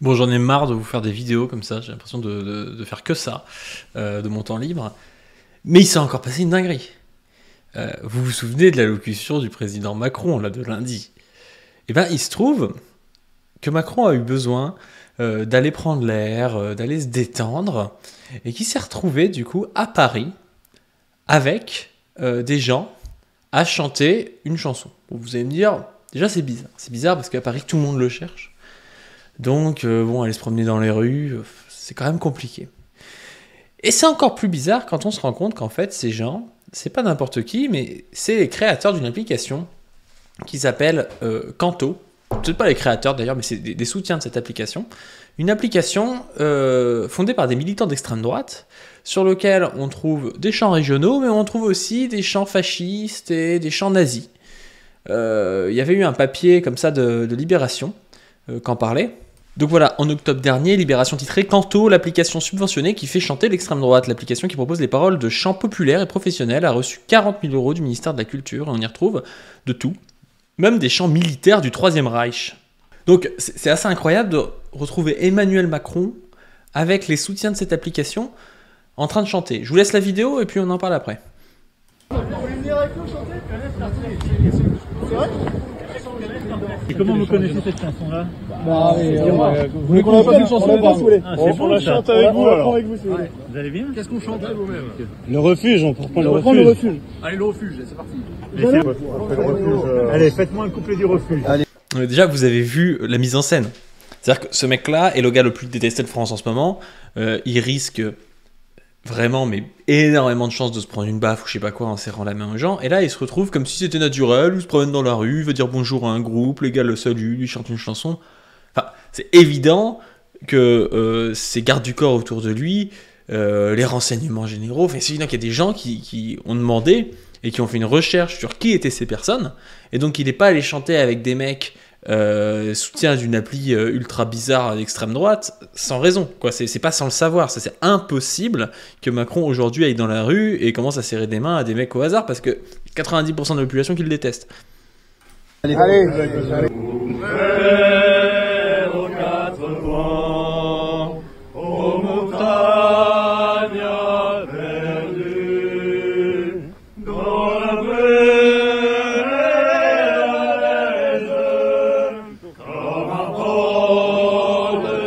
Bon, j'en ai marre de vous faire des vidéos comme ça, j'ai l'impression de faire que ça, de mon temps libre. Mais il s'est encore passé une dinguerie. Vous vous souvenez de l'allocution du président Macron, là, de lundi? Eh ben, il se trouve que Macron a eu besoin d'aller prendre l'air, d'aller se détendre, et qu'il s'est retrouvé, du coup, à Paris, avec des gens, à chanter une chanson. Bon, vous allez me dire, déjà c'est bizarre. C'est bizarre parce qu'à Paris, tout le monde le cherche. Donc, bon, aller se promener dans les rues, c'est quand même compliqué. Et c'est encore plus bizarre quand on se rend compte qu'en fait, ces gens, c'est pas n'importe qui, mais c'est les créateurs d'une application qui s'appelle Canto. Peut-être pas les créateurs d'ailleurs, mais c'est des soutiens de cette application. Une application fondée par des militants d'extrême droite, sur lequel on trouve des chants régionaux, mais on trouve aussi des chants fascistes et des chants nazis. Il y avait eu un papier comme ça de Libération qu'en parlait. Donc voilà, en octobre dernier, Libération titrait Canto, l'application subventionnée qui fait chanter l'extrême droite. L'application qui propose les paroles de chants populaires et professionnels a reçu 40 000 € du ministère de la Culture, et on y retrouve de tout, même des chants militaires du Troisième Reich. Donc c'est assez incroyable de retrouver Emmanuel Macron avec les soutiens de cette application en train de chanter. Je vous laisse la vidéo et puis on en parle après. Vous voulez venir avec nous chanter? C'est vrai? Et comment vous connaissez cette chanson-là? Vous voulez qu'on appelle une chanson ou pas? On la chante avec vous alors. Avec vous, Vous allez bien? Qu'est-ce qu'on chante vous-même? Le refuge, on prend le reprend le refuge. Allez, le refuge, c'est parti. Allez, faites-moi un couplet du refuge. Déjà, vous avez vu la mise en scène. C'est-à-dire que ce mec-là est le gars le plus détesté de France en ce moment. Il risque vraiment, mais énormément de chances de se prendre une baffe ou je sais pas quoi en serrant la main aux gens. Et là, il se retrouve comme si c'était naturel. Il se promène dans la rue, il veut dire bonjour à un groupe, les gars le saluent, lui chante une chanson. Enfin, c'est évident que ces gardes du corps autour de lui, les renseignements généraux, enfin, c'est évident qu'il y a des gens qui ont demandé et qui ont fait une recherche sur qui étaient ces personnes. Et donc, il n'est pas allé chanter avec des mecs soutien d'une appli ultra bizarre d'extrême droite sans raison, quoi. C'est pas sans le savoir. Ça, c'est impossible que Macron aujourd'hui aille dans la rue et commence à serrer des mains à des mecs au hasard parce que 90% de la population qui le déteste. Allez. Aux quatre vents, aux montagnes perdues, dans la braise, comme un port de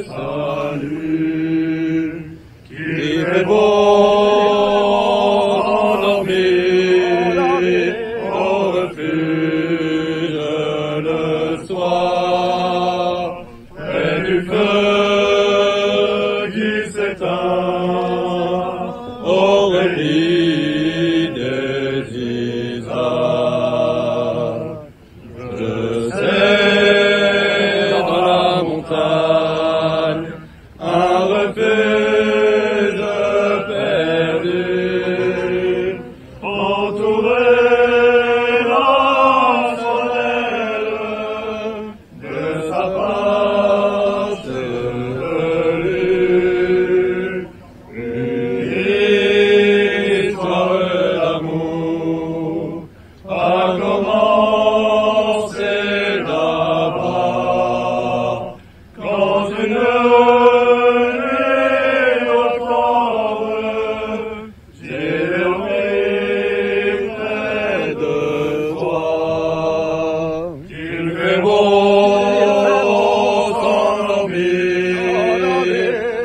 salut, qui fait bon endormir au refuge le soir, près du feu qui s'éteint, au répit des isards. Je sais dans la montagne un refuge perdu, entouré d'un soleil de sapins chevelus, une histoire d'amour a commencé là-bas, quand une nuit octobre, j'ai dormi près de toi. Il fait beau s'endormir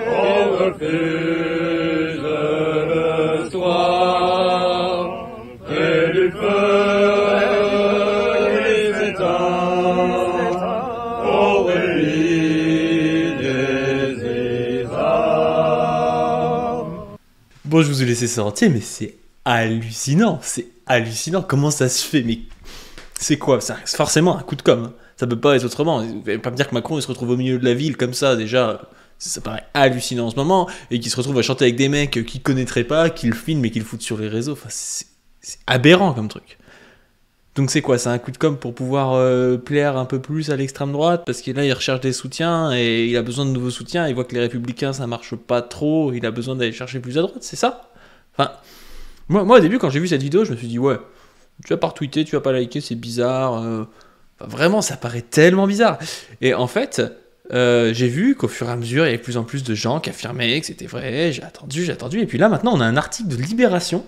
au refuge le soir, près du feu qui s'éteint, au répit des isards. Bon, je vous ai laissé ça entier, mais c'est hallucinant. C'est hallucinant. Comment ça se fait? Mais c'est quoi? C'est forcément un coup de com'. Ça peut pas être autrement. Vous allez pas me dire que Macron il se retrouve au milieu de la ville comme ça, déjà. Ça paraît hallucinant en ce moment. Et qu'il se retrouve à chanter avec des mecs qu'il connaîtrait pas, qu'il filme et qu'il foutent sur les réseaux. Enfin, c'est aberrant comme truc. Donc c'est quoi? C'est un coup de com' pour pouvoir plaire un peu plus à l'extrême droite? Parce que là, il recherche des soutiens et il a besoin de nouveaux soutiens. Il voit que les Républicains, ça marche pas trop. Il a besoin d'aller chercher plus à droite, c'est ça? Enfin, moi, au début, quand j'ai vu cette vidéo, je me suis dit, ouais, tu vas pas retweeter, tu vas pas liker, c'est bizarre. Enfin, vraiment, ça paraît tellement bizarre. Et en fait, j'ai vu qu'au fur et à mesure, il y avait de plus en plus de gens qui affirmaient que c'était vrai, j'ai attendu, et puis là, maintenant, on a un article de Libération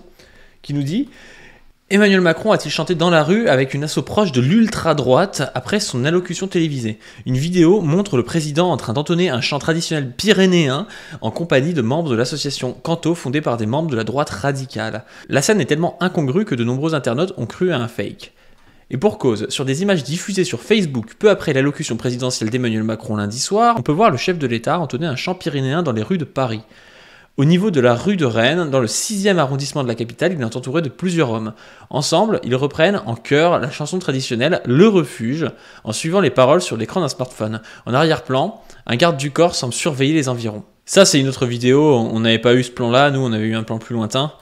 qui nous dit « Emmanuel Macron a-t-il chanté dans la rue avec une asso proche de l'ultra-droite après son allocution télévisée ?» Une vidéo montre le président en train d'entonner un chant traditionnel pyrénéen en compagnie de membres de l'association Canto fondée par des membres de la droite radicale. La scène est tellement incongrue que de nombreux internautes ont cru à un fake. Et pour cause, sur des images diffusées sur Facebook peu après l'allocution présidentielle d'Emmanuel Macron lundi soir, on peut voir le chef de l'État entonner un chant pyrénéen dans les rues de Paris. Au niveau de la rue de Rennes, dans le 6e arrondissement de la capitale, il est entouré de plusieurs hommes. Ensemble, ils reprennent en chœur la chanson traditionnelle « Le Refuge » en suivant les paroles sur l'écran d'un smartphone. En arrière-plan, un garde du corps semble surveiller les environs. Ça, c'est une autre vidéo, on n'avait pas eu ce plan-là, nous on avait eu un plan plus lointain.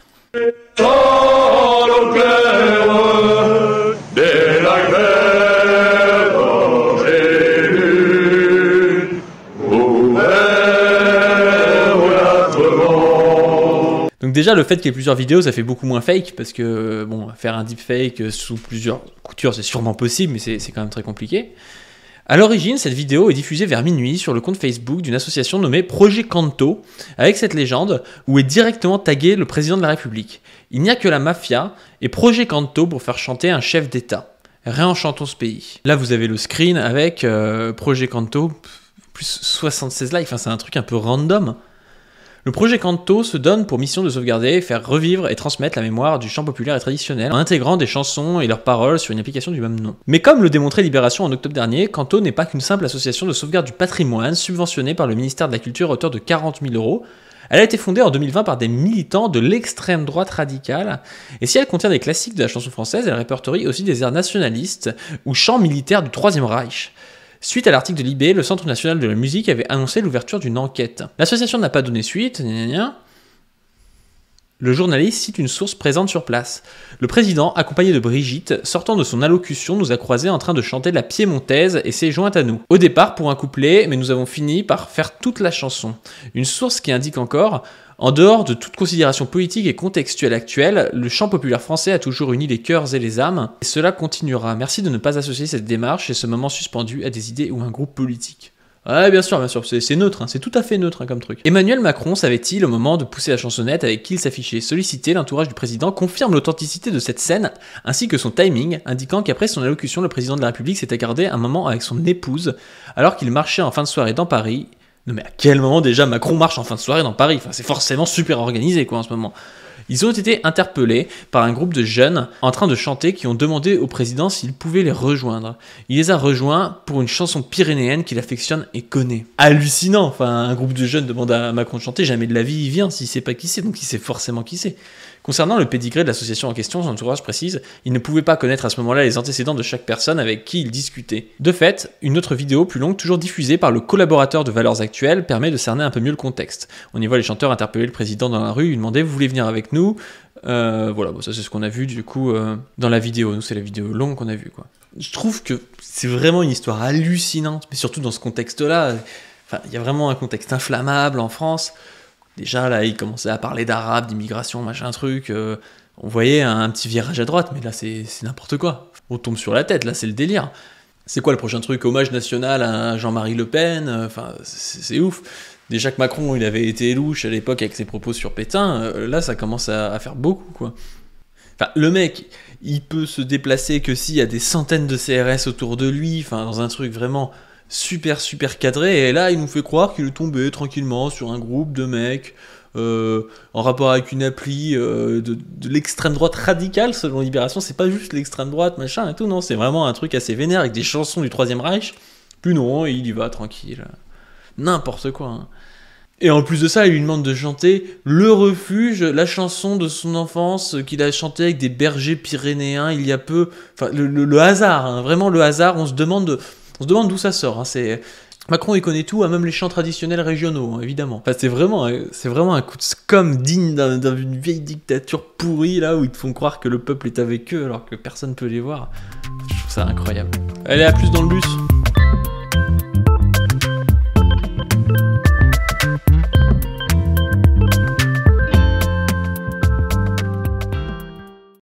Donc déjà, le fait qu'il y ait plusieurs vidéos, ça fait beaucoup moins fake, parce que, bon, faire un deepfake sous plusieurs coutures, c'est sûrement possible, mais c'est quand même très compliqué. À l'origine, cette vidéo est diffusée vers minuit sur le compte Facebook d'une association nommée Projet Canto, avec cette légende où est directement tagué le président de la République. Il n'y a que la mafia et Projet Canto pour faire chanter un chef d'État. Réenchantons ce pays. Là, vous avez le screen avec Projet Canto, plus 76 likes, enfin c'est un truc un peu random. Le projet Canto se donne pour mission de sauvegarder, faire revivre et transmettre la mémoire du chant populaire et traditionnel en intégrant des chansons et leurs paroles sur une application du même nom. Mais comme le démontrait Libération en octobre dernier, Canto n'est pas qu'une simple association de sauvegarde du patrimoine subventionnée par le ministère de la Culture à hauteur de 40 000 €. Elle a été fondée en 2020 par des militants de l'extrême droite radicale, et si elle contient des classiques de la chanson française, elle répertorie aussi des airs nationalistes ou chants militaires du Troisième Reich. Suite à l'article de Libé, le Centre national de la musique avait annoncé l'ouverture d'une enquête. L'association n'a pas donné suite, Le journaliste cite une source présente sur place. Le président, accompagné de Brigitte, sortant de son allocution, nous a croisés en train de chanter la piémontaise et s'est jointe à nous. Au départ pour un couplet, mais nous avons fini par faire toute la chanson. Une source qui indique encore « En dehors de toute considération politique et contextuelle actuelle, le chant populaire français a toujours uni les cœurs et les âmes, et cela continuera. Merci de ne pas associer cette démarche et ce moment suspendu à des idées ou un groupe politique. » Ouais, bien sûr, c'est neutre, hein, c'est tout à fait neutre comme truc. Emmanuel Macron savait-il au moment de pousser la chansonnette avec qui il s'affichait? Sollicité, l'entourage du président confirme l'authenticité de cette scène, ainsi que son timing, indiquant qu'après son allocution, le président de la République s'était gardé un moment avec son épouse, alors qu'il marchait en fin de soirée dans Paris. Non mais à quel moment déjà Macron marche en fin de soirée dans Paris? Enfin, c'est forcément super organisé quoi en ce moment. Ils ont été interpellés par un groupe de jeunes en train de chanter qui ont demandé au président s'il pouvait les rejoindre. Il les a rejoints pour une chanson pyrénéenne qu'il affectionne et connaît. Hallucinant. Enfin, un groupe de jeunes demande à Macron de chanter, jamais de la vie il vient s'il sait pas qui c'est, donc il sait forcément qui c'est. Concernant le pédigré de l'association en question, son entourage précise, il ne pouvait pas connaître à ce moment-là les antécédents de chaque personne avec qui il discutait. De fait, une autre vidéo plus longue, toujours diffusée par le collaborateur de Valeurs Actuelles, permet de cerner un peu mieux le contexte. On y voit les chanteurs interpeller le président dans la rue, lui demander « Vous voulez venir avec nous ?» Voilà, bon, ça c'est ce qu'on a vu du coup dans la vidéo. Nous, c'est la vidéo longue qu'on a vue, quoi. Je trouve que c'est vraiment une histoire hallucinante, mais surtout dans ce contexte-là. Enfin, il y a vraiment un contexte inflammable en France. Déjà, là, il commençait à parler d'arabe, d'immigration, machin truc. On voyait un petit virage à droite, mais là, c'est n'importe quoi. On tombe sur la tête, là, c'est le délire. C'est quoi le prochain truc? Hommage national à Jean-Marie Le Pen? Enfin, c'est ouf. Déjà que Macron, il avait été louche à l'époque avec ses propos sur Pétain, là, ça commence à faire beaucoup, quoi. Enfin, le mec, il peut se déplacer que s'il y a des centaines de CRS autour de lui, enfin, dans un truc vraiment super cadré, et là il nous fait croire qu'il est tombé tranquillement sur un groupe de mecs en rapport avec une appli de l'extrême droite radicale selon Libération. C'est pas juste l'extrême droite machin et tout, non, c'est vraiment un truc assez vénère avec des chansons du Troisième Reich. Puis non, il y va tranquille, n'importe quoi, hein. Et en plus de ça, il lui demande de chanter Le Refuge, la chanson de son enfance qu'il a chanté avec des bergers pyrénéens il y a peu. Enfin, le hasard, hein, vraiment le hasard, on se demande d'où ça sort, hein. Macron il connaît tout, même les chants traditionnels régionaux, hein, évidemment. Enfin, c'est vraiment un coup de scum digne d'une vieille dictature pourrie là où ils te font croire que le peuple est avec eux alors que personne peut les voir. Je trouve ça incroyable. Allez, à plus dans le bus.